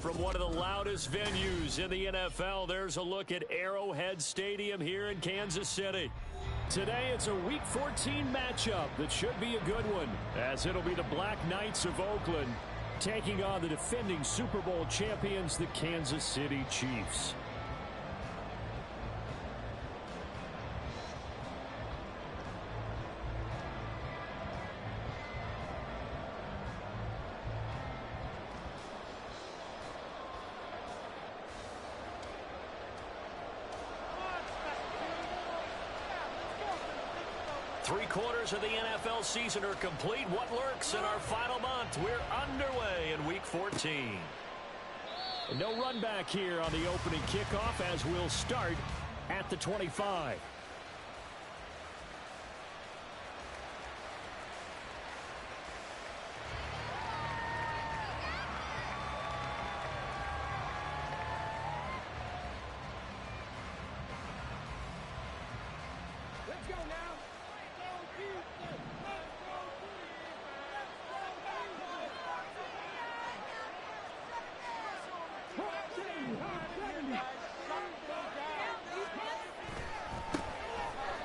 From one of the loudest venues in the NFL, there's a look at Arrowhead Stadium here in Kansas City. Today, it's a Week 14 matchup that should be a good one, as it'll be the Black Knights of Oakland taking on the defending Super Bowl champions, the Kansas City Chiefs. Three-quarters of the NFL season are complete. What lurks in our final month? We're underway in Week 14. And no run back here on the opening kickoff as we'll start at the 25.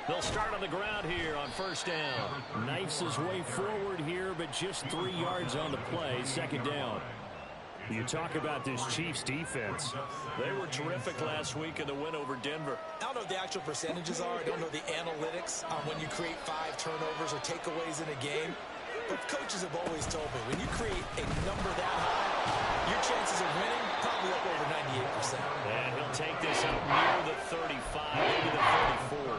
They'll start on the ground here on first down. Knifes his way forward here, but just 3 yards on the play. Second down. You talk about this Chiefs defense. They were terrific last week in the win over Denver. I don't know what the actual percentages are. I don't know the analytics on when you create 5 turnovers or takeaways in a game. But coaches have always told me, when you create a number that high, your chances of winning probably up over 98%. And he'll take this out near the 35, maybe the 34.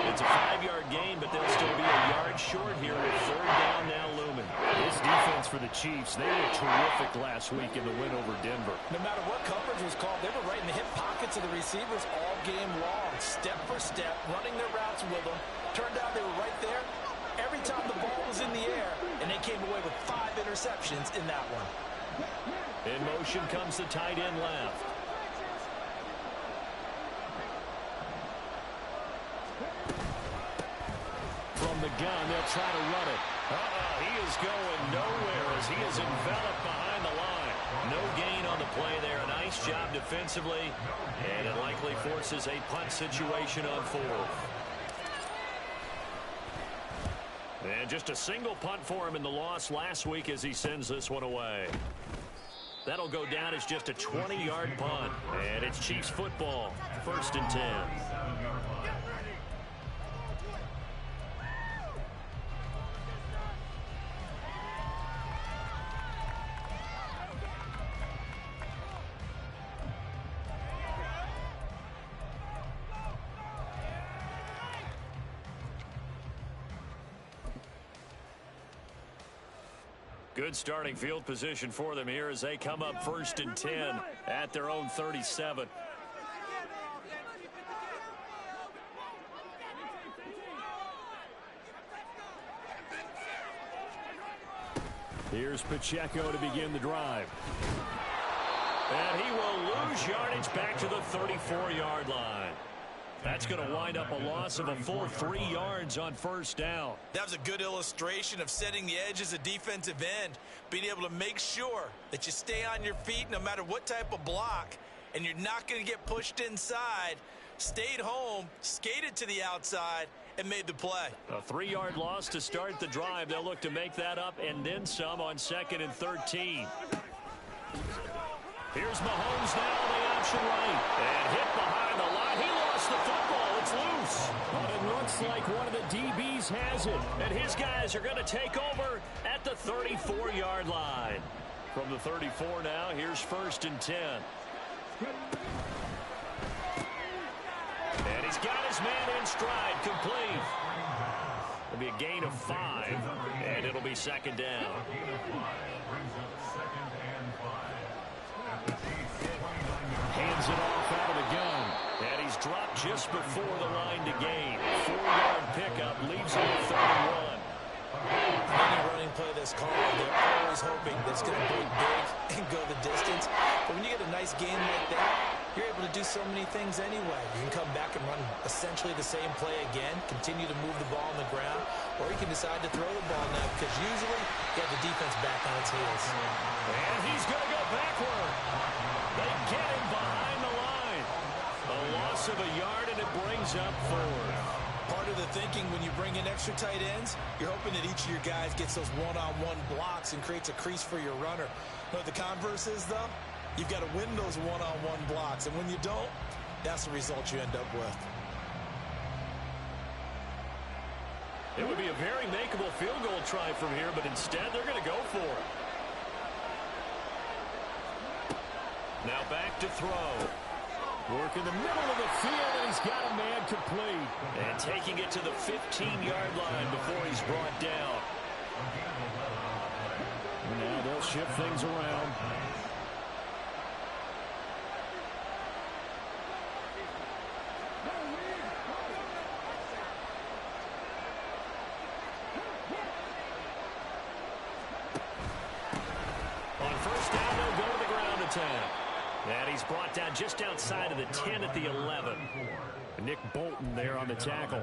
It's a 5-yard gain, but they'll still be a yard short here with third down now looming. This defense for the Chiefs, they were terrific last week in the win over Denver. No matter what coverage was called, they were right in the hip pockets of the receivers all game long, step for step, running their routes with them. Turned out they were right there every time the ball was in the air, and they came away with 5 interceptions in that one. In motion comes the tight end left. From the gun, they'll try to run it. He is going nowhere as he is enveloped behind the line. No gain on the play there. A nice job defensively, and it likely forces a punt situation on 4th. And just a single punt for him in the loss last week as he sends this one away. That'll go down as just a 20-yard punt. And it's Chiefs football, 1st and 10. Good starting field position for them here as they come up 1st and 10 at their own 37. Here's Pacheco to begin the drive. And he will lose yardage back to the 34-yard line. That's going to wind up a loss of a full 3 yards on first down. That was a good illustration of setting the edge as a defensive end, being able to make sure that you stay on your feet no matter what type of block, and you're not going to get pushed inside. Stayed home, skated to the outside, and made the play. A 3-yard loss to start the drive. They'll look to make that up and then some on 2nd and 13. Here's Mahomes now on the option right. And hit behind the line. He lost the football. It's loose. But it looks like one of the DBs has it. And his guys are going to take over at the 34-yard line. From the 34 now, here's 1st and 10. And he's got his man in stride, complete. It'll be a gain of 5, and it'll be 2nd down. Hands it off out of the gun. And he's dropped just before the line to gain. 4-yard pickup leaves him at 31. Any running play that's called, they're always hoping that it's going to break big and go the distance. But when you get a nice game like that, you're able to do so many things anyway. You can come back and run essentially the same play again, continue to move the ball on the ground, or you can decide to throw the ball now because usually you have the defense back on its heels. And he's going to go backward. loss of a yard, and it brings up 4. Part of the thinking when you bring in extra tight ends, you're hoping that each of your guys gets those one-on-one blocks and creates a crease for your runner. You know what the converse is, though? You've got to win those one-on-one blocks, and when you don't, that's the result you end up with. It would be a very makeable field goal try from here, but instead they're going to go for it. Now back to throw. Work in the middle of the field, and he's got a man complete. And taking it to the 15-yard line before he's brought down. Now they'll shift things around. On first down, they'll go to the ground attack. And he's brought down just outside of the 10 at the 11. Nick Bolton there on the tackle.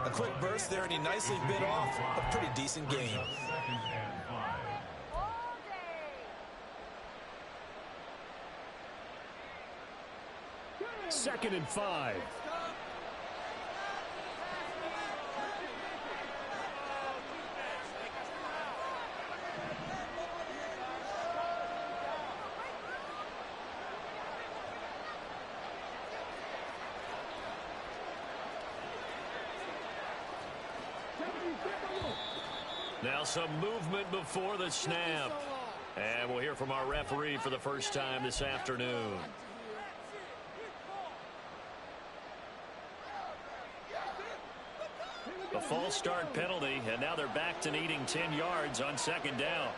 A quick burst there, and he nicely bit off a pretty decent gain. Second and 5. Now some movement before the snap. And we'll hear from our referee for the first time this afternoon. A false start penalty, and now they're back to needing 10 yards on second down.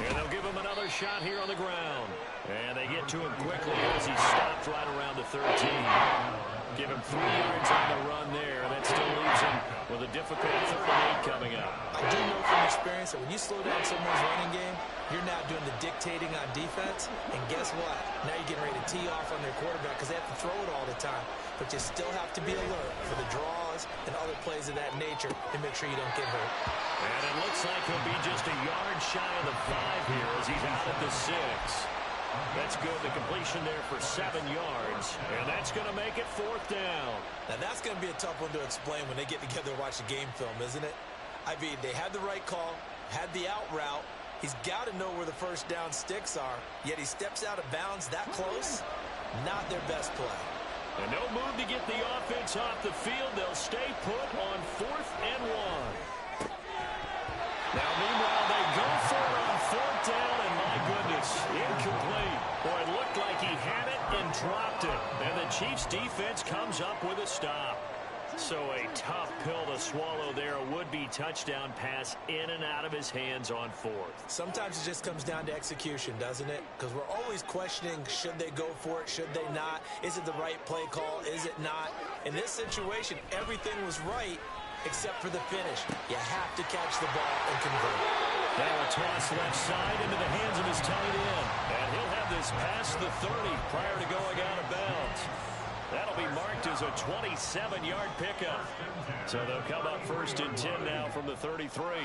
And they'll give him another shot here on the ground. And they get to him quickly as he stopped right around the 13. Give him 3 yards on the run there. That still leaves him with a difficult 38 coming up. I do know from experience that when you slow down someone's running game, you're now doing the dictating on defense. And guess what? Now you're getting ready to tee off on their quarterback because they have to throw it all the time. But you still have to be alert for the draws and other plays of that nature and make sure you don't get hurt. And it looks like he'll be just a yard shy of the 5 here as he's out at the 6. That's good. The completion there for 7 yards. And that's going to make it 4th down. Now, that's going to be a tough one to explain when they get together and watch the game film, isn't it? I mean, they had the right call, had the out route. He's got to know where the first down sticks are, yet he steps out of bounds that close. Not their best play. And no move to get the offense off the field. They'll stay put on 4th and 1. Now, meanwhile, they go for it on 4th down, and my goodness, incomplete. Boy, it looked like he had it and dropped it. And the Chiefs' defense comes up with a stop. So a tough pill to swallow there. A would-be touchdown pass in and out of his hands on 4th. Sometimes it just comes down to execution, doesn't it? Because we're always questioning, should they go for it, should they not? Is it the right play call, is it not? In this situation, everything was right except for the finish. You have to catch the ball and convert. Now a toss left side into the hands of his tight end. And he'll have this past the 30 prior to going out of bounds. That'll be marked as a 27-yard pickup. So they'll come up 1st and 10 now from the 33.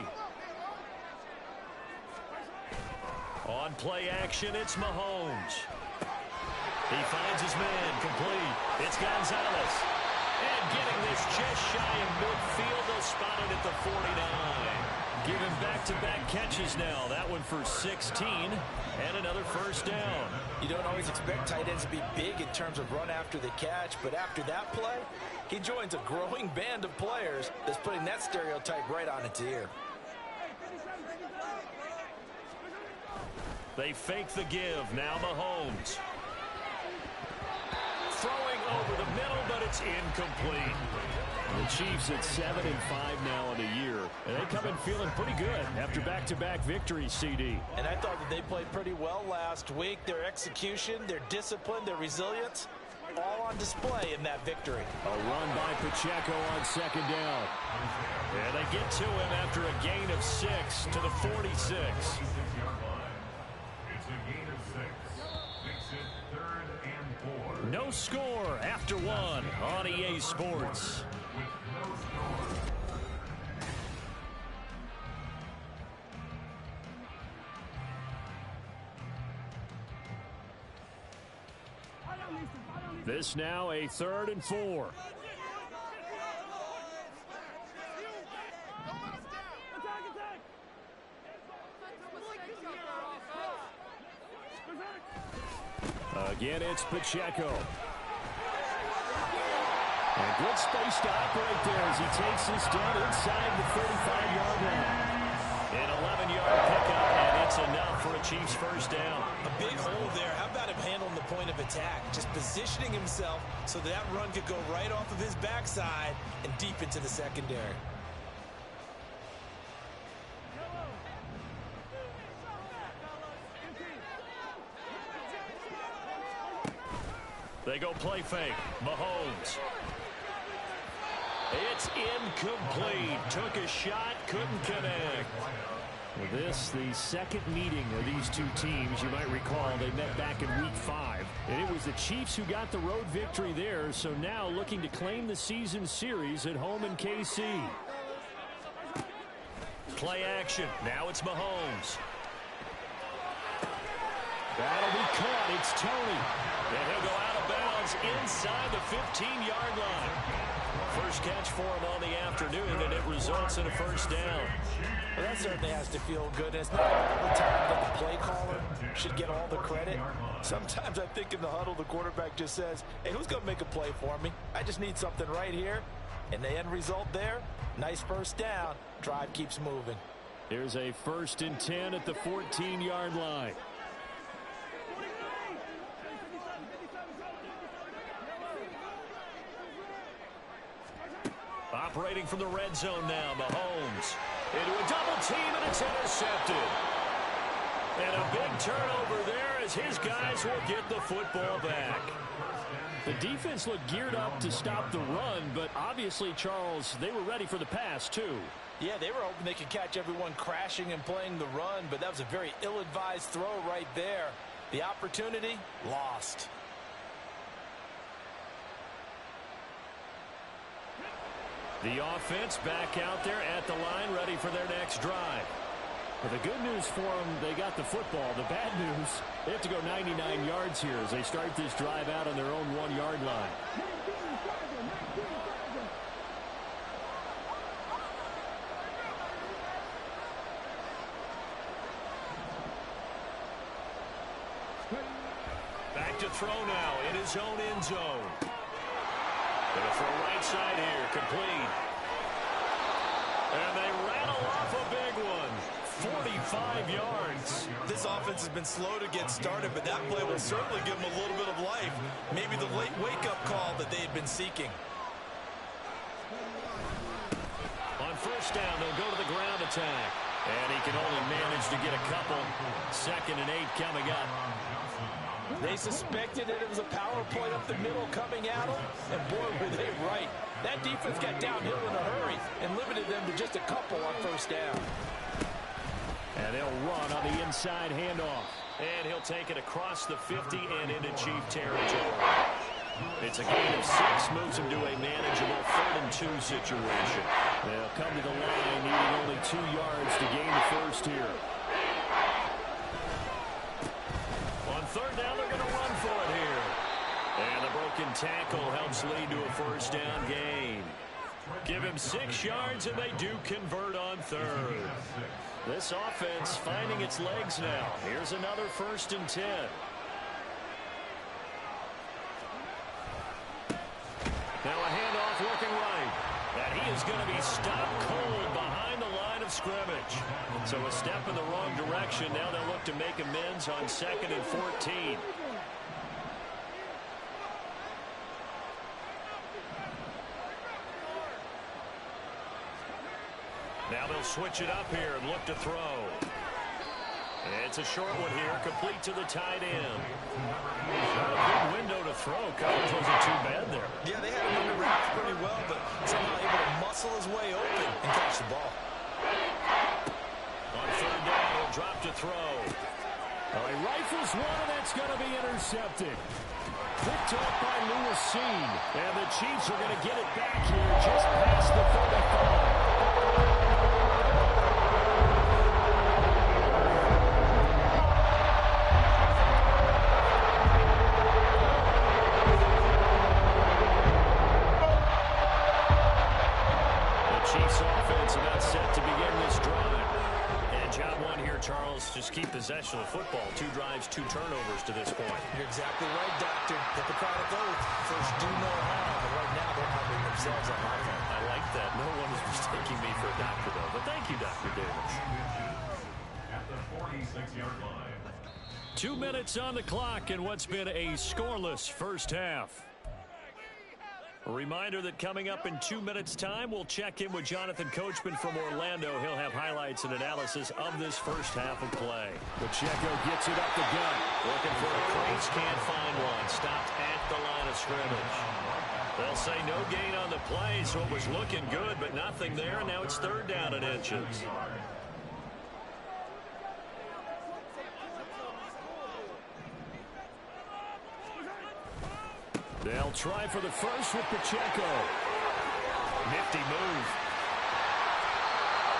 On play action, it's Mahomes. He finds his man complete. It's Gonzalez. And getting this just shy of midfield, they'll spot it at the 49. Give him back-to-back catches now. That one for 16 and another first down. You don't always expect tight ends to be big in terms of run after the catch, but after that play, he joins a growing band of players that's putting that stereotype right on its ear. They fake the give. Now Mahomes. Throwing over the middle, but it's incomplete. The Chiefs at 7-5 now on the year. And they come in feeling pretty good after back-to-back victories, CD. And I thought that they played pretty well last week. Their execution, their discipline, their resilience, all on display in that victory. A run by Pacheco on second down. And they get to him after a gain of 6 to the 46. No score after 1 on EA Sports. This now a 3rd and 4. Again, it's Pacheco. And good space to operate there as he takes this down inside the 35-yard line. An 11-yard pickup, and it's enough for a Chiefs first down. A big hole there. How about him handling the point of attack? Just positioning himself so that run could go right off of his backside and deep into the secondary. They go play fake. Mahomes. It's incomplete. Took a shot, couldn't connect. Well, this, the second meeting of these two teams. You might recall they met back in Week 5. And it was the Chiefs who got the road victory there. So now looking to claim the season series at home in KC. Play action. Now it's Mahomes. That'll be caught. It's Tony. And he'll go out of bounds inside the 15-yard line. First catch for him on the afternoon, and it results in a first down. Well, that certainly has to feel good. It's not all the time that the play caller should get all the credit. Sometimes I think in the huddle, the quarterback just says, hey, who's going to make a play for me? I just need something right here. And the end result there, nice first down. Drive keeps moving. Here's a 1st and 10 at the 14-yard line. Operating from the red zone now, Mahomes. Into a double team, and it's intercepted. And a big turnover there as his guys will get the football back. The defense looked geared up to stop the run, but obviously, Charles, they were ready for the pass, too. Yeah, they were hoping they could catch everyone crashing and playing the run, but that was a very ill-advised throw right there. The opportunity, lost. The offense back out there at the line, ready for their next drive. Well, the good news for them, they got the football. The bad news, they have to go 99 yards here as they start this drive out on their own 1-yard line. Back to throw now in his own end zone. Gonna throw right side here, complete. And they rattle off a big one. 45 yards. This offense has been slow to get started, but that play will certainly give them a little bit of life. Maybe the late wake-up call that they had been seeking. On first down, they'll go to the ground attack. And he can only manage to get a couple. 2nd and 8 coming up. They suspected that it was a power play up the middle coming at them, and boy, were they right. That defense got downhill in a hurry and limited them to just a couple on first down. And they'll run on the inside handoff. And he'll take it across the 50 and into Chief territory. It's a gain of 6, moves him to a manageable 3rd and 2 situation. They'll come to the line needing only 2 yards to gain the first here. On 3rd down, they're going to run for it here. And the broken tackle helps lead to a first down gain. Give him 6 yards, and they do convert on 3rd. This offense finding its legs now. Here's another 1st and 10. Now a handoff looking right. And he is going to be stopped cold behind the line of scrimmage. So a step in the wrong direction. Now they'll look to make amends on 2nd and 14. Now they'll switch it up here and look to throw. It's a short one here, complete to the tight end. Not a big window to throw. Coverage wasn't too bad there. Yeah, they had him under wraps pretty well, but somehow able to muscle his way open and catch the ball. On 3rd down, he'll drop to throw. He rifles one, and that's going to be intercepted. Picked up by Lewis Seen. And the Chiefs are going to get it back here just past the 45. Charles, just keep possession of the football. 2 drives, 2 turnovers to this point. You're exactly right, Doctor. Hippocratic oath. First, do no harm. And right now, they're harming themselves on offense. I like that. No one is mistaking me for a doctor, though. But thank you, Dr. Davis. At the 46-yard line. 2 minutes on the clock in what's been a scoreless first half. A reminder that coming up in 2 minutes' time, we'll check in with Jonathan Coachman from Orlando. He'll have highlights and analysis of this first half of play. Pacheco gets it up the gut. Looking for a crease, can't find one. Stopped at the line of scrimmage. They'll say no gain on the play, so it was looking good, but nothing there. Now it's 3rd down and inches. They'll try for the first with Pacheco. Nifty move.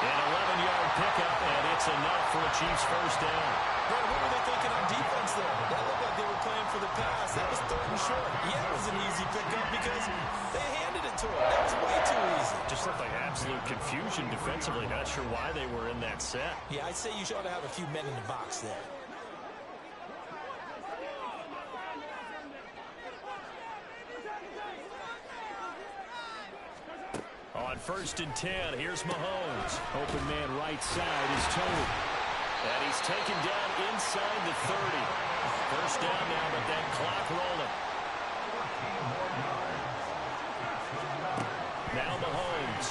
An 11-yard pickup, and it's enough for a Chiefs first down. What were they thinking on defense there? That looked like they were playing for the pass. That was 3rd and short. Yeah, it was an easy pickup because they handed it to him. That was way too easy. Just looked like absolute confusion defensively. Not sure why they were in that set. Yeah, I'd say you ought to have a few men in the box there. On 1st and 10, here's Mahomes. Open man right side is Tony. And he's taken down inside the 30. First down now, but that clock rolling. Now Mahomes.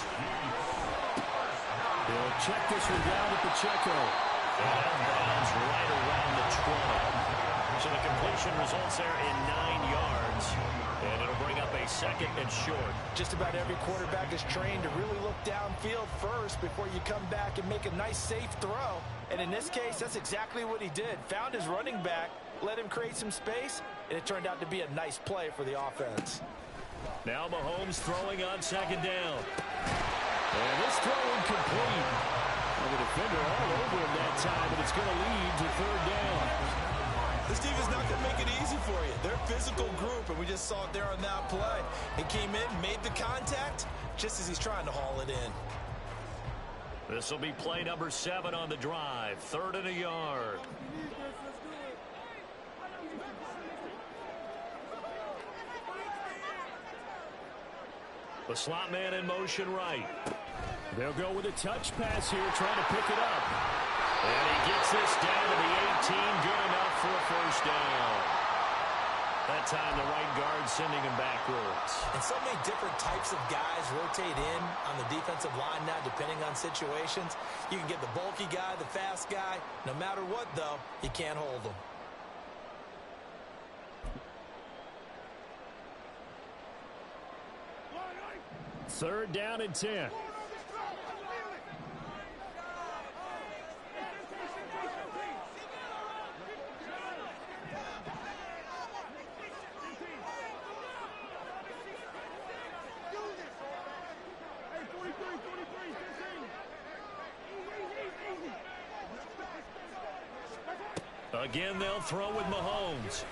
He'll check this one down to Pacheco. And out of bounds right around the 20. So the completion results there in 9 yards. And it'll bring up a 2nd and short. Just about every quarterback is trained to really look downfield first before you come back and make a nice, safe throw. And in this case, that's exactly what he did. Found his running back, let him create some space, and it turned out to be a nice play for the offense. Now Mahomes throwing on 2nd down. And this throw incomplete. And the defender all over him that time, but it's going to lead to 3rd down. This team is not going to make it easy for you. They're a physical group, and we just saw it there on that play. He came in, made the contact, just as he's trying to haul it in. This will be play number 7 on the drive. 3rd and a yard. The slot man in motion right. They'll go with a touch pass here, trying to pick it up. And he gets this down to the 18, good enough for a first down. That time the right guard sending him backwards. And so many different types of guys rotate in on the defensive line now, depending on situations. You can get the bulky guy, the fast guy. No matter what, though, you can't hold them. Third down and 10. Again, they'll throw with Mahomes.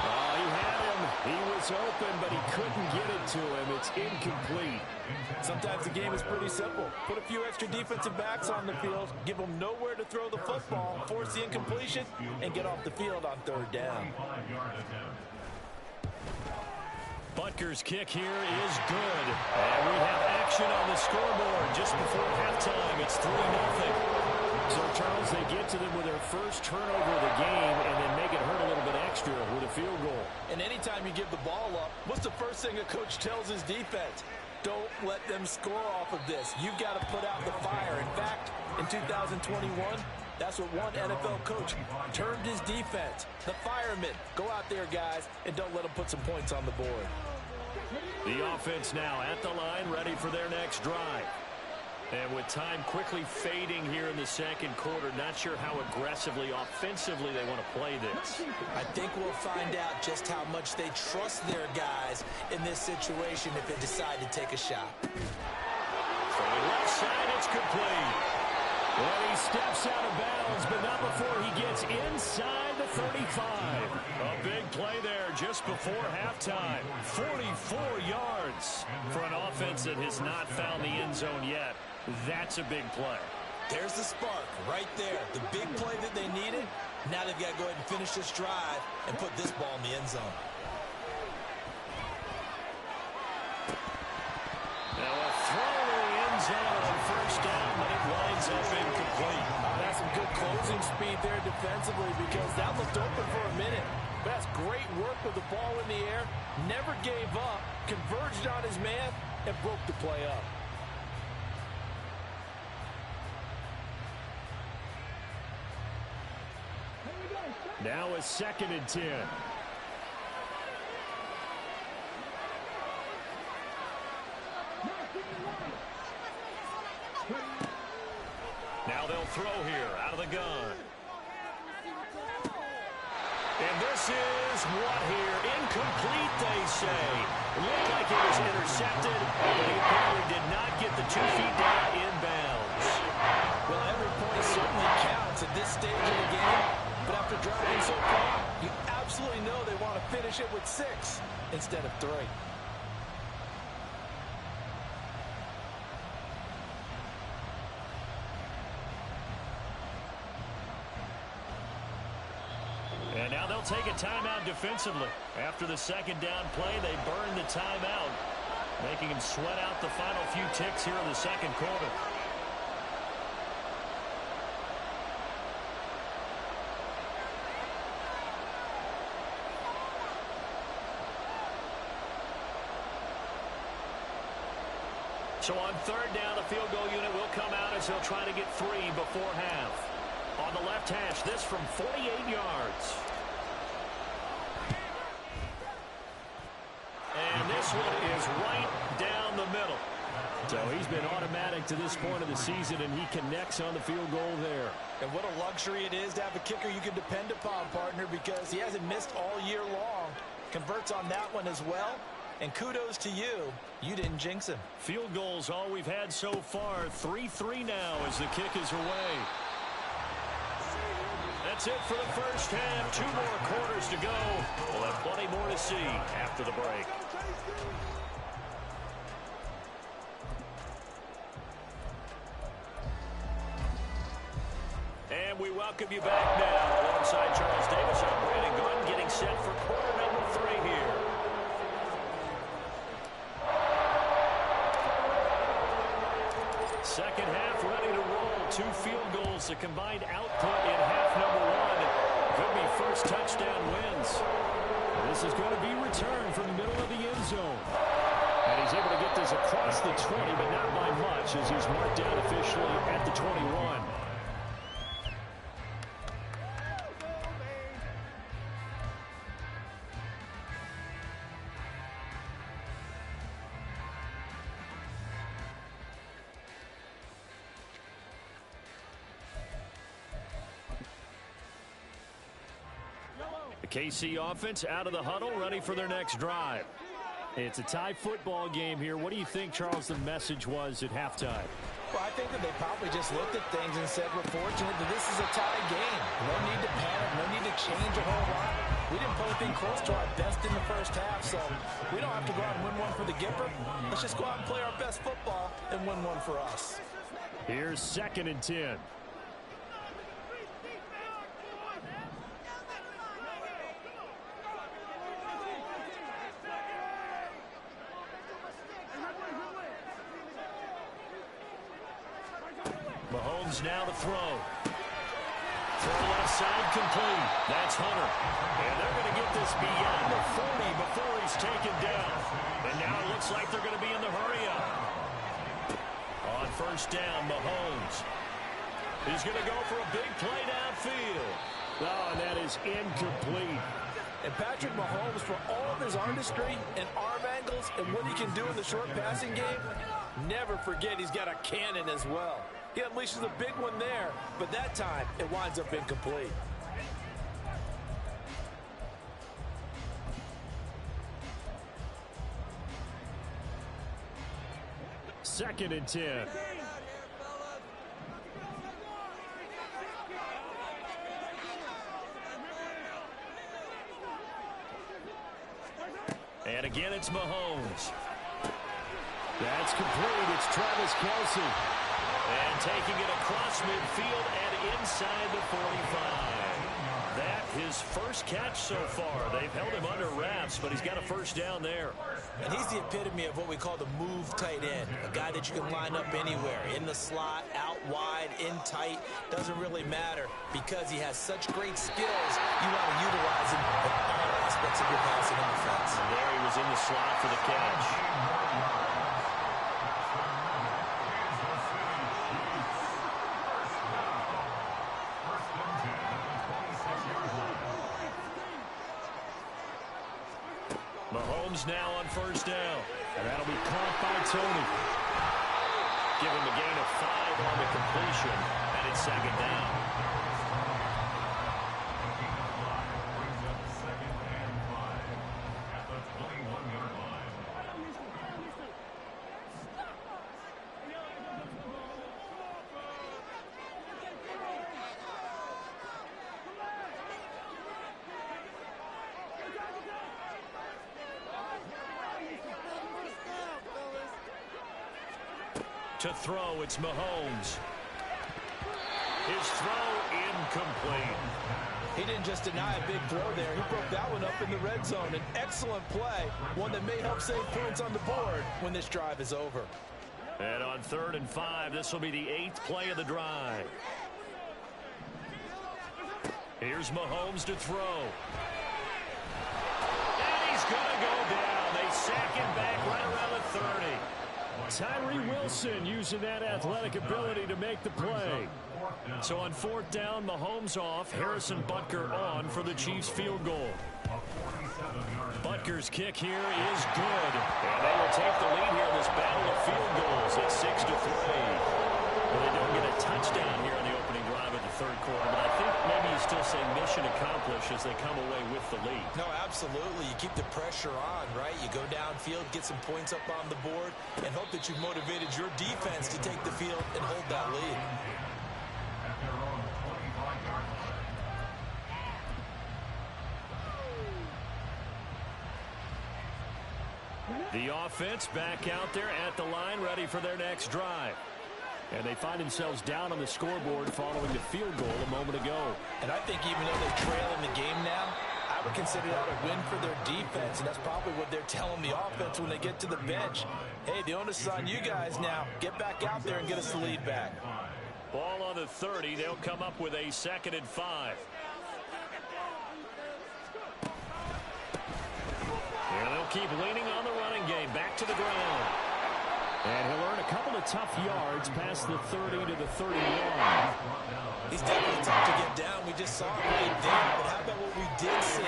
Oh, he had him. He was open, but he couldn't get it to him. It's incomplete. Sometimes the game is pretty simple. Put a few extra defensive backs on the field, give them nowhere to throw the football, force the incompletion, and get off the field on 3rd down. Butker's kick here is good. And we have action on the scoreboard just before halftime. It's 3-0. So, Charles, they get to them with their first turnover of the game and then make it hurt a little bit extra with a field goal. And anytime you give the ball up, what's the first thing a coach tells his defense? Don't let them score off of this. You've got to put out the fire. In fact, in 2021, that's what one NFL coach termed his defense. The firemen. Go out there, guys, and don't let them put some points on the board. The offense now at the line, ready for their next drive. And with time quickly fading here in the second quarter, not sure how aggressively, offensively they want to play this. I think we'll find out just how much they trust their guys in this situation if they decide to take a shot. From the left side, it's complete. And he steps out of bounds, but not before he gets inside the 35. A big play there just before halftime. 44 yards for an offense that has not found the end zone yet. That's a big play. There's the spark right there. The big play that they needed. Now they've got to go ahead and finish this drive and put this ball in the end zone. Now a throw to the end zone on first down, but it winds up incomplete. That's some good closing speed there defensively because that looked open for a minute. But that's great work with the ball in the air. Never gave up, converged on his man, and broke the play up. Now a 2nd and 10. Now they'll throw here out of the gun. And this is what here? Incomplete, they say. Looked like it was intercepted, but he apparently did not get the 2 feet down inbounds. Well, every point certainly counts at this stage of the game. But after driving so far, you absolutely know they want to finish it with 6 instead of 3. And now they'll take a timeout defensively. After the 2nd down play, they burn the timeout, making him sweat out the final few ticks here in the 2nd quarter. So on 3rd down, the field goal unit will come out as he'll try to get 3 before half. On the left hash, this from 48 yards. And this one is right down the middle. So he's been automatic to this point of the season, and he connects on the field goal there. And what a luxury it is to have a kicker you can depend upon, partner, because he hasn't missed all year long. Converts on that one as well. And kudos to you. You didn't jinx him. Field goals all we've had so far. 3-3 now as the kick is away. That's it for the first half. 2 more quarters to go. We'll have plenty more to see after the break. And we welcome you back now. Alongside Charles Davis, I'm Brandon Gunn, getting set for quarter number 3 here. Second half ready to roll. 2 field goals, the combined output in half number 1. Could be first touchdown wins. This is going to be returned from the middle of the end zone. And he's able to get this across the 20, but not by much as he's marked down officially at the 21. KC offense out of the huddle, ready for their next drive. It's a tie football game here. What do you think, Charles, the message was at halftime? Well, I think that they probably just looked at things and said, we're fortunate that this is a tie game. No need to panic, no need to change a whole lot. We didn't play anything close to our best in the first half, so we don't have to go out and win one for the Gipper. Let's just go out and play our best football and win one for us. Here's 2nd and 10. Mahomes now to throw. Throw left side complete. That's Hunter. And they're going to get this beyond the 40 before he's taken down. And now it looks like they're going to be in the hurry up. On first down, Mahomes. He's going to go for a big play downfield. Oh, and that is incomplete. And Patrick Mahomes, for all of his artistry and arm angles and what he can do in the short passing game, never forget he's got a cannon as well. He unleashes a big one there, but that time it winds up incomplete. Second and 10. And again, it's Mahomes. That's complete. It's Travis Kelce. And taking it across midfield and inside the 45. That his first catch so far. They've held him under wraps, but he's got a first down there. And he's the epitome of what we call the move tight end. A guy that you can line up anywhere. In the slot, out wide, in tight. Doesn't really matter because he has such great skills. You want to utilize him in all aspects of your passing offense. And there he was in the slot for the catch. Mahomes now on first down. And that'll be caught by Tony. Give him a gain of 5 on the completion. And it's second down. Brings up second and 5 at the 21-yard line. To throw, it's Mahomes. His throw incomplete. He didn't just deny a big throw there. He broke that one up in the red zone. An excellent play, one that may help save points on the board when this drive is over. And on 3rd and 5, this will be the 8th play of the drive. Here's Mahomes to throw. And he's going to go down. They sack him back right around the 30. Tyree Wilson using that athletic ability to make the play. So on 4th down, Mahomes off, Harrison Butker on for the Chiefs field goal. Butker's kick here is good. And they will take the lead here in this battle of field goals at 6-3. Well, they don't get a touchdown here in the opening drive of the 3rd quarter, but I think maybe you still say mission accomplished as they come away with the lead. No, absolutely. You keep the pressure on, right? You go downfield, get some points up on the board, and hope that you've motivated your defense to take the field and hold that lead. At their own 25-yard line. The offense back out there at the line, ready for their next drive. And they find themselves down on the scoreboard following the field goal a moment ago. And I think even though they're trailing the game now, I would consider that a win for their defense, and that's probably what they're telling the offense when they get to the bench. Hey, the onus is on you guys now. Get back out there and get us the lead back. Ball on the 30. They'll come up with a 2nd and 5. And they'll keep leaning on the running game. Back to the ground. And he'll earn a couple of tough yards past the 30 to the 31. He's definitely tough to get down. We just saw him right there. But how about what we did see?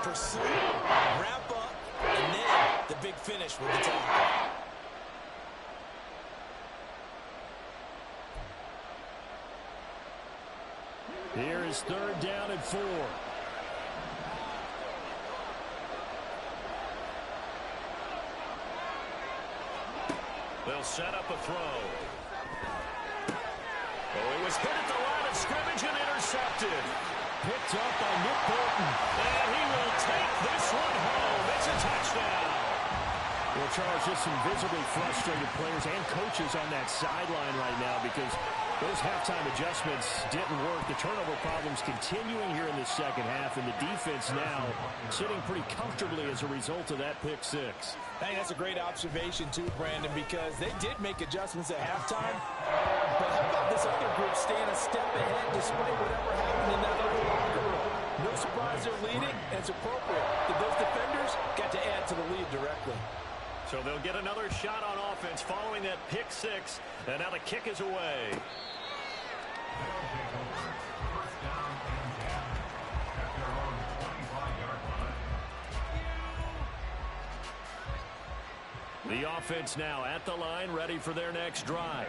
Pursue, wrap up, and then the big finish with the tackle. Here is 3rd down and 4. They'll set up a throw. Oh, it was hit at the line of scrimmage and intercepted. Picked up by Nick Bolton. And he will take this one home. It's a touchdown. Well, Charles, just some visibly frustrated players and coaches on that sideline right now because those halftime adjustments didn't work. The turnover problems continuing here in the second half, and the defense now sitting pretty comfortably as a result of that pick six. I think that's a great observation, too, Brandon, because they did make adjustments at halftime. But how about this other group staying a step ahead despite whatever happened in that other locker room? No surprise they're leading, and it's appropriate that those defenders got to add to the lead directly. So they'll get another shot on offense following that pick six, and now the kick is away. The offense now at the line, ready for their next drive.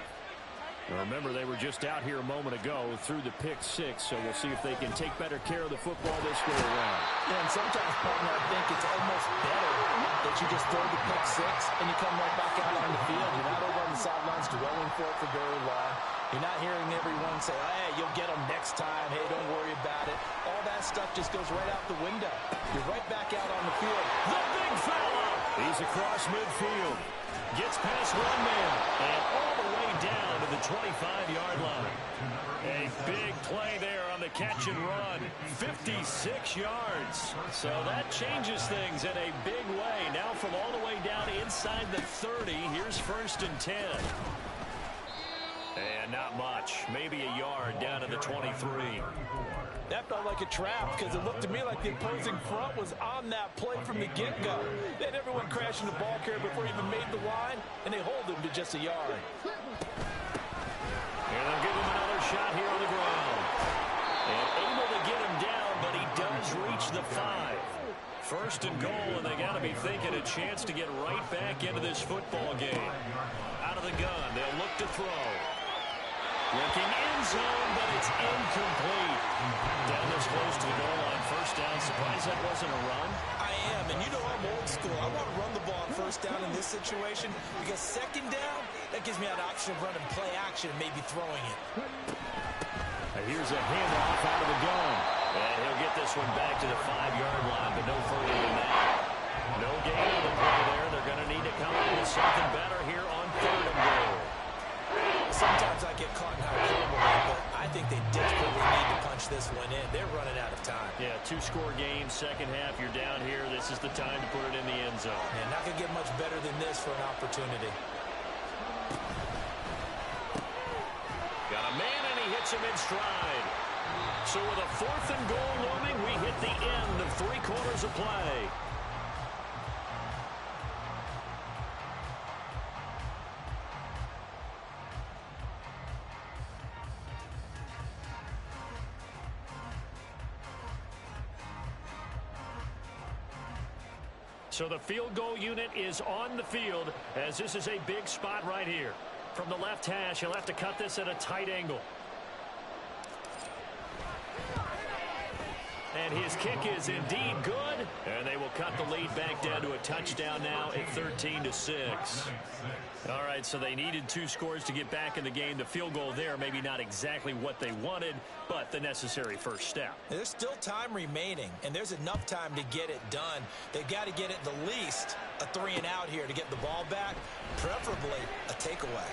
Now remember, they were just out here a moment ago through the pick six, so we'll see if they can take better care of the football this go around. And sometimes, partner, I think it's almost better that you just throw the pick six and you come right back out on the field. You're not over on the sidelines dwelling for it for very long. You're not hearing everyone say, hey, you'll get them next time. Hey, don't worry about it. All that stuff just goes right out the window. You're right back out on the field. The big fella! He's across midfield. Gets past one man and all the way down to the 25-yard line. A big play there on the catch and run. 56 yards. So that changes things in a big way. Now from all the way down inside the 30, here's 1st and 10. And not much. Maybe a yard down to the 23. That felt like a trap because it looked to me like the opposing front was on that play from the get-go. They had everyone crashing the ball carrier before he even made the line, and they hold him to just a yard. And they'll give him another shot here on the ground. And able to get him down, but he does reach the 5. 1st and goal, and they got to be thinking a chance to get right back into this football game. Out of the gun, they'll look to throw. Looking end zone, but it's incomplete. Down this close to the goal line, 1st down. Surprised that wasn't a run. I am, and you know I'm old school. I want to run the ball on 1st down in this situation because 2nd down, that gives me an option of running play action and maybe throwing it. And here's a handoff out of the gun. And he'll get this one back to the 5-yard line, but no further than that. No gain on the play there. They're going to need to come up with something better here on 3rd and goal. Sometimes I get caught in hyperbole, but I think they desperately need to punch this one in. They're running out of time. Yeah, 2-score game, 2nd half, you're down here. This is the time to put it in the end zone. Yeah, not going to get much better than this for an opportunity. Got a man, and he hits him in stride. So with a 4th and goal looming, we hit the end of 3 quarters of play. So the field goal unit is on the field as this is a big spot right here. From the left hash, he'll have to cut this at a tight angle. And his kick is indeed good. And they will cut the lead back down to a touchdown now at 13-6. All right, so they needed 2 scores to get back in the game. The field goal there, maybe not exactly what they wanted, but the necessary first step. There's still time remaining, and there's enough time to get it done. They've got to get it the least a 3 and out here to get the ball back, preferably a takeaway.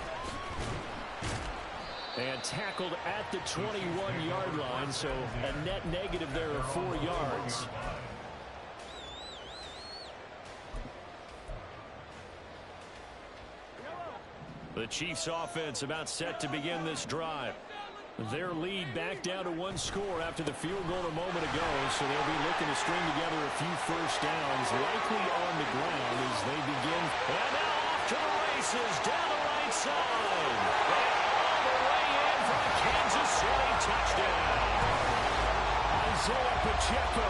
And tackled at the 21-yard line, so a net negative there of 4 yards. The Chiefs offense about set to begin this drive. Their lead back down to 1 score after the field goal a moment ago, so they'll be looking to string together a few first downs, likely on the ground as they begin. And now off to the races, down the right side. And all the way in for a Kansas City touchdown. Isaiah Pacheco,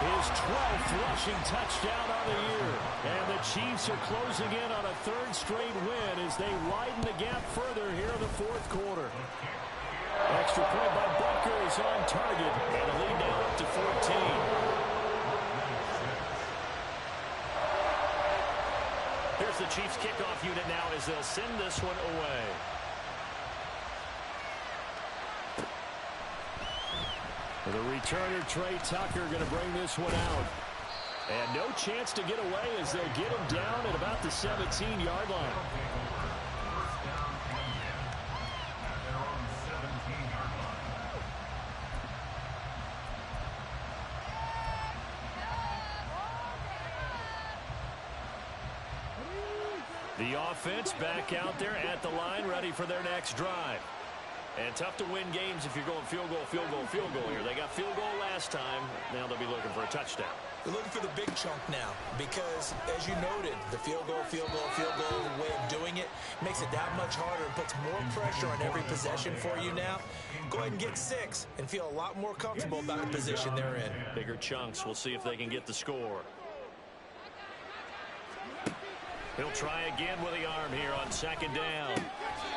his 12th rushing touchdown on the year. And the Chiefs are closing in on a 3rd straight win as they widen the gap further here in the 4th quarter. Extra point by Butker is on target, and the lead now up to 14. Here's the Chiefs kickoff unit now as they'll send this one away. The returner, Trey Tucker, going to bring this one out. And no chance to get away as they'll get him down at about the 17-yard line. The offense back out there at the line, ready for their next drive. And tough to win games if you're going field goal, field goal, field goal here. They got field goal last time. Now they'll be looking for a touchdown. They're looking for the big chunk now because, as you noted, the field goal, the way of doing it makes it that much harder and puts more pressure on every possession for you now. Go ahead and get 6 and feel a lot more comfortable about the position they're in. Bigger chunks. We'll see if they can get the score. He'll try again with the arm here on 2nd down.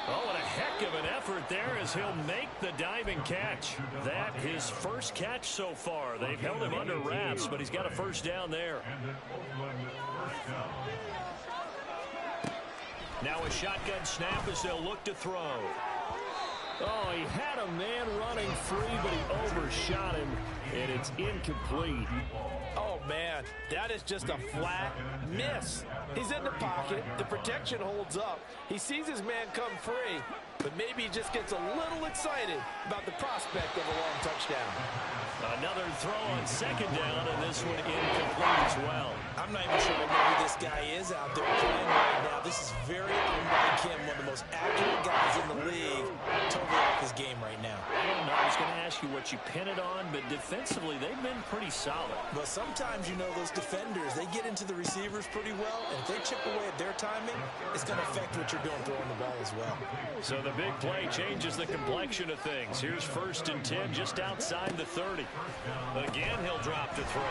Oh, what a heck of an effort there as he'll make the diving catch. That his first catch so far. They've held him under wraps, but he's got a first down there. Now a shotgun snap as they'll look to throw. Oh, he had a man running free, but he overshot him, and it's incomplete. Oh, man, that is just a flat miss. He's in the pocket. The protection holds up. He sees his man come free, but maybe he just gets a little excited about the prospect of a long touchdown. Another throw on second down, and this one incomplete as well. I'm not even sure I know who this guy is out there playing right now. This is very unlike him, one of the most accurate guys in the league. Totally off his game right now. I don't know. I was going to ask you what you pin it on, but defensively, they've been pretty solid. But sometimes, you know, those defenders, they get into the receivers pretty well, and if they chip away at their timing, it's going to affect what you're doing throwing the ball as well. So the big play changes the complexion of things. Here's 1st and 10 just outside the 30. Again, he'll drop to throw.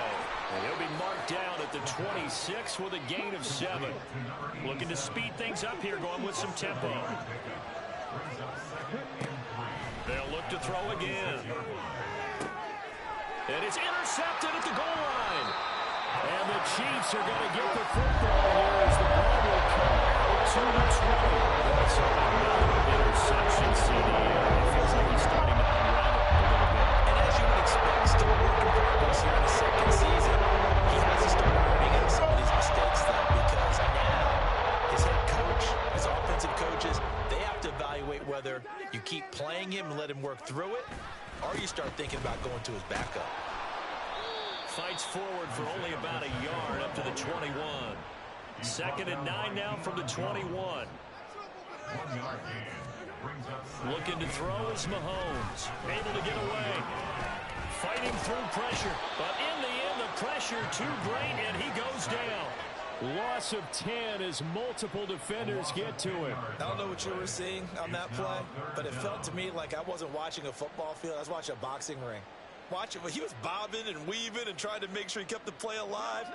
And he'll be marked down at the 26 with a gain of 7. Looking to speed things up here, going with some tempo. They'll look to throw again. And it's intercepted at the goal line. And the Chiefs are going to get the football here as the ball will come out to the 20. That's another interception, CD. It feels like he's starting to unravel a little bit. And as you would expect, still a work in progress here in the second season. He has to start learning out some of these mistakes, though, because now his head coach, his offensive coaches, they have to evaluate whether you keep playing him and let him work through it, or you start thinking about going to his backup. Fights forward for only about a yard up to the 21. 2nd and 9 now from the 21. Looking to throw is Mahomes. Able to get away. Fighting through pressure. But in the end, the pressure too great, and he goes down. Loss of 10 as multiple defenders get to him. I don't know what you were seeing on that play, but it felt to me like I wasn't watching a football field. I was watching a boxing ring. He was bobbing and weaving and trying to make sure he kept the play alive.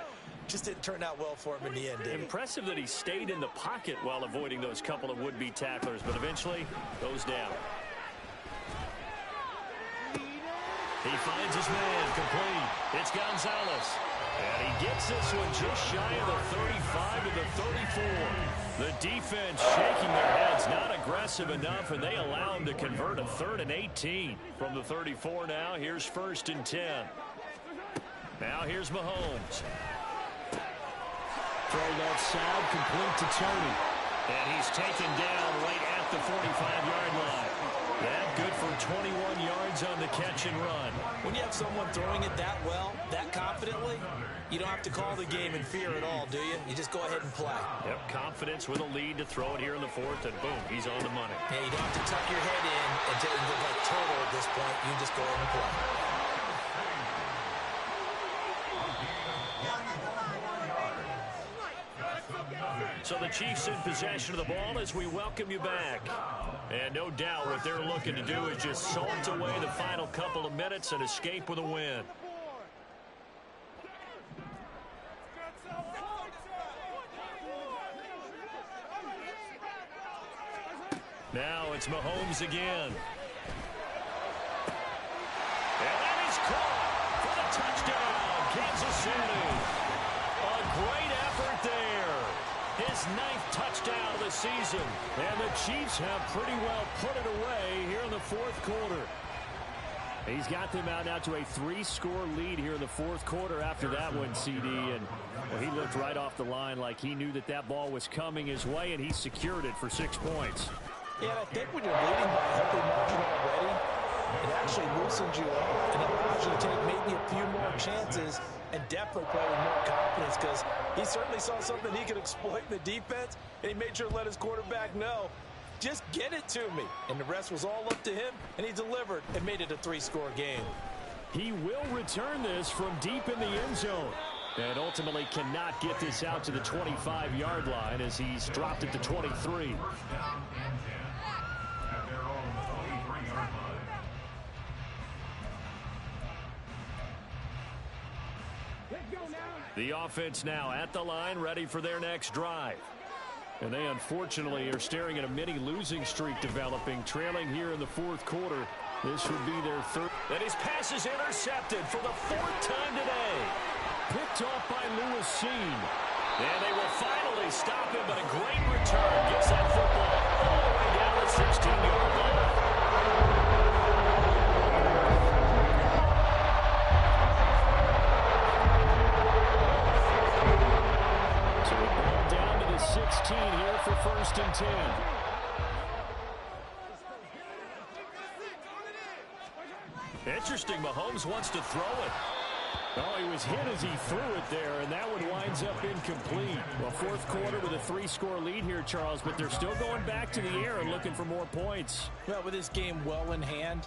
Just didn't turn out well for him in the end, did it? Impressive that he stayed in the pocket while avoiding those couple of would-be tacklers, but eventually goes down. He finds his man complete. It's Gonzalez. And he gets this one just shy of the 35 to the 34. The defense shaking their heads, not aggressive enough, and they allow him to convert a 3rd and 18. From the 34 now, here's 1st and 10. Now here's Mahomes. Throw left side, complete to Tony. And he's taken down right at the 45-yard line. That good for 21 yards on the catch and run. When you have someone throwing it that well, that confidently, you don't have to call the game in fear at all, do you? You just go ahead and play. Yep, confidence with a lead to throw it here in the 4th, and boom, he's on the money. Yeah, you don't have to tuck your head in and look like total at this point. You just go ahead and play. So the Chiefs in possession of the ball as we welcome you back. And no doubt what they're looking to do is just salt away the final couple of minutes and escape with a win. Now it's Mahomes again. And that is caught for the touchdown, Kansas City. A great effort there. His 9th touchdown of the season. And the Chiefs have pretty well put it away here in the 4th quarter. He's got them out now to a 3-score lead here in the 4th quarter after that one, CD. And well, he looked right off the line like he knew that that ball was coming his way, and he secured it for 6 points. Yeah, and I think when you're leading by a healthy margin already, it actually loosens you up and allows you to take maybe a few more chances and definitely play with more confidence, because he certainly saw something he could exploit in the defense, and he made sure to let his quarterback know, just get it to me. And the rest was all up to him, and he delivered and made it a 3-score game. He will return this from deep in the end zone. And ultimately cannot get this out to the 25-yard line as he's dropped it to 23. The offense now at the line, ready for their next drive. And they unfortunately are staring at a mini losing streak developing, trailing here in the 4th quarter. This would be their 3rd. And his pass is intercepted for the 4th time today. Picked off by Lewis Seen. And they will finally stop him, but a great return gets that football all the way down the 16-yard line. 10. Interesting, Mahomes wants to throw it. Oh, he was hit as he threw it there, and that one winds up incomplete. Well, fourth quarter with a 3-score lead here, Charles, but they're still going back to the air and looking for more points. Well, with this game well in hand,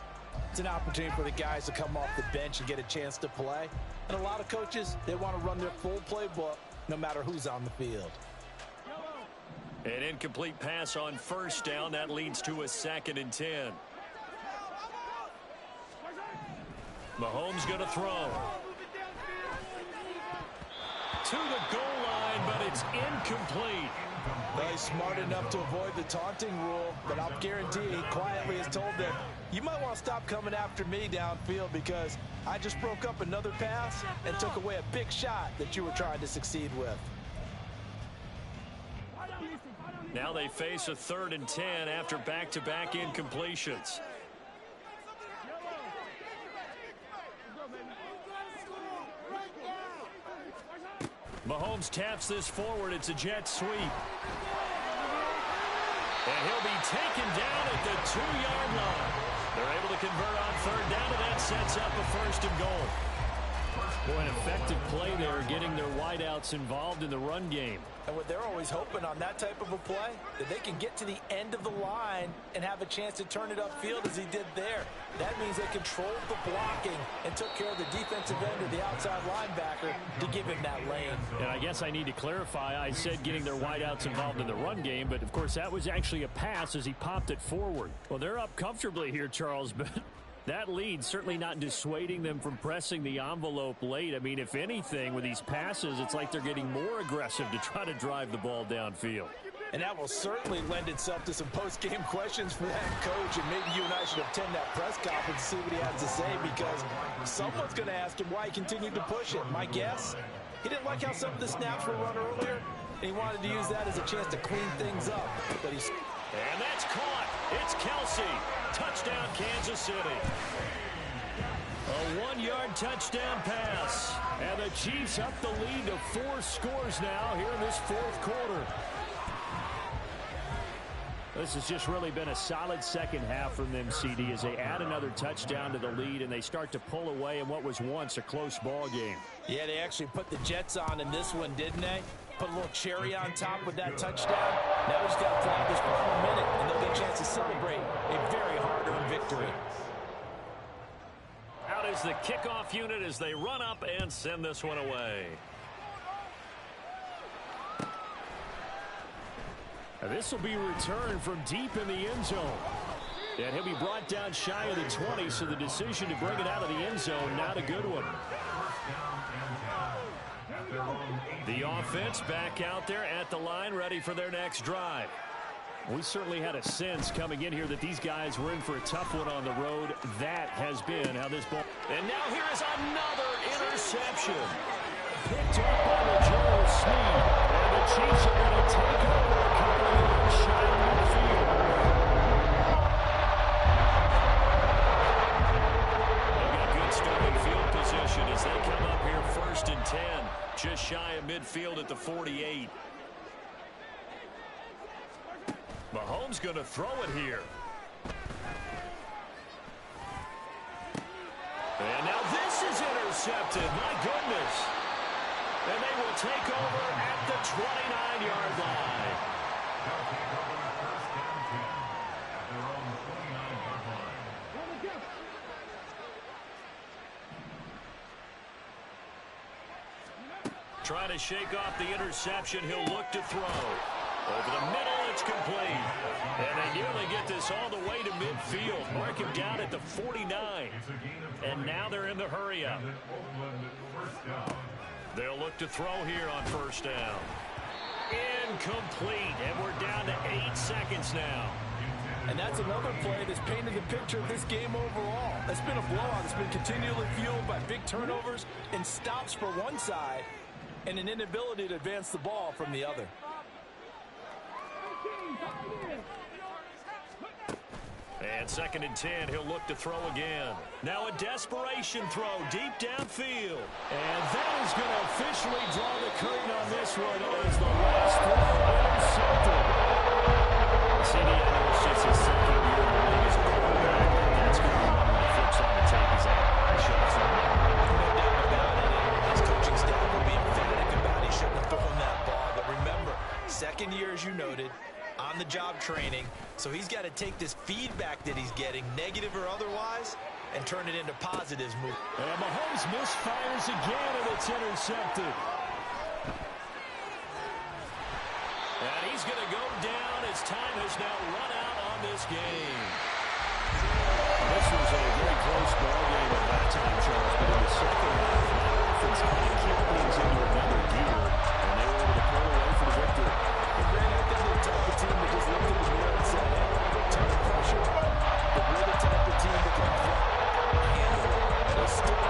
it's an opportunity for the guys to come off the bench and get a chance to play. And a lot of coaches, they want to run their full playbook no matter who's on the field. An incomplete pass on first down. That leads to a 2nd and 10. Mahomes going to throw. To the goal line, but it's incomplete. Well, he's smart enough to avoid the taunting rule, but I'll guarantee he quietly has told them, you might want to stop coming after me downfield because I just broke up another pass and took away a big shot that you were trying to succeed with. Now they face a 3rd and 10 after back-to-back incompletions. Mahomes taps this forward. It's a jet sweep. And he'll be taken down at the 2-yard line. They're able to convert on 3rd down, and that sets up a 1st and goal. Boy, an effective play there, getting their wideouts involved in the run game. And what they're always hoping on that type of a play, that they can get to the end of the line and have a chance to turn it upfield as he did there. That means they controlled the blocking and took care of the defensive end of the outside linebacker to give him that lane. And I guess I need to clarify, I said getting their wideouts involved in the run game, but of course that was actually a pass as he popped it forward. Well, they're up comfortably here, Charles, but that lead certainly not dissuading them from pressing the envelope late. I mean, if anything, with these passes, it's like they're getting more aggressive to try to drive the ball downfield. And that will certainly lend itself to some post-game questions for that coach, and maybe you and I should attend that press conference to see what he has to say, because someone's going to ask him why he continued to push it. My guess, he didn't like how some of the snaps were run earlier, and he wanted to use that as a chance to clean things up. But he's... And that's caught. It's Kelsey. Touchdown, Kansas City. A 1-yard touchdown pass. And the Chiefs up the lead to 4 scores now here in this fourth quarter. This has just really been a solid second half from them, CD, as they add another touchdown to the lead and they start to pull away in what was once a close ball game. Yeah, they actually put the Jets on in this one, didn't they? Put a little cherry on top with that touchdown. Now we just got to play this final minute, and they'll get a chance to celebrate a very hard-earned victory. Out is the kickoff unit as they run up and send this one away. This will be returned from deep in the end zone. And he'll be brought down shy of the 20, so the decision to bring it out of the end zone, not a good one. The offense back out there at the line, ready for their next drive. We certainly had a sense coming in here that these guys were in for a tough one on the road. That has been how this ball... And now here is another interception. Picked up by the Joel Snead. And the Chiefs are going to take over a couple of yards shy of midfield. They've got good starting field position as they come up here 1st and 10. Just shy of midfield at the 48. Mahomes going to throw it here. And now this is intercepted. My goodness. And they will take over at the 29-yard line. Trying to shake off the interception. He'll look to throw. Over the middle, it's complete. And they nearly get this all the way to midfield. Mark him down at the 49. And now they're in the hurry-up. They'll look to throw here on 1st down. Incomplete. And we're down to 8 seconds now. And that's another play that's painted the picture of this game overall. It's been a blowout. It's been continually fueled by big turnovers and stops for one side and an inability to advance the ball from the other. And 2nd and 10, he'll look to throw again. Now a desperation throw deep downfield. And that is going to officially draw the curtain on this one as the last throw intercepted. Cindy, I know it's just his second year in the league as a quarterback. That's going to be one of the flips on the tape. He's like, I should have thrown it. No doubt about it. And his coaching staff will be emphatic about he shouldn't have thrown that ball. But remember, second year, as you noted, on-the-job training. So he's got to take this feedback that he's getting, negative or otherwise, and turn it into positives. And Mahomes misfires again, and it's intercepted. And he's going to go down as time has now run out on this game. This was a very close ball game at that time, Charles, but in the second half, that offense kind of kicked things into another gear, and they were able to pull away for the victory. And Grant, I think they're the type of team that just looked in the mirror and said, hey, we're ton of pressure, but we're the type of team that can handle it. They're still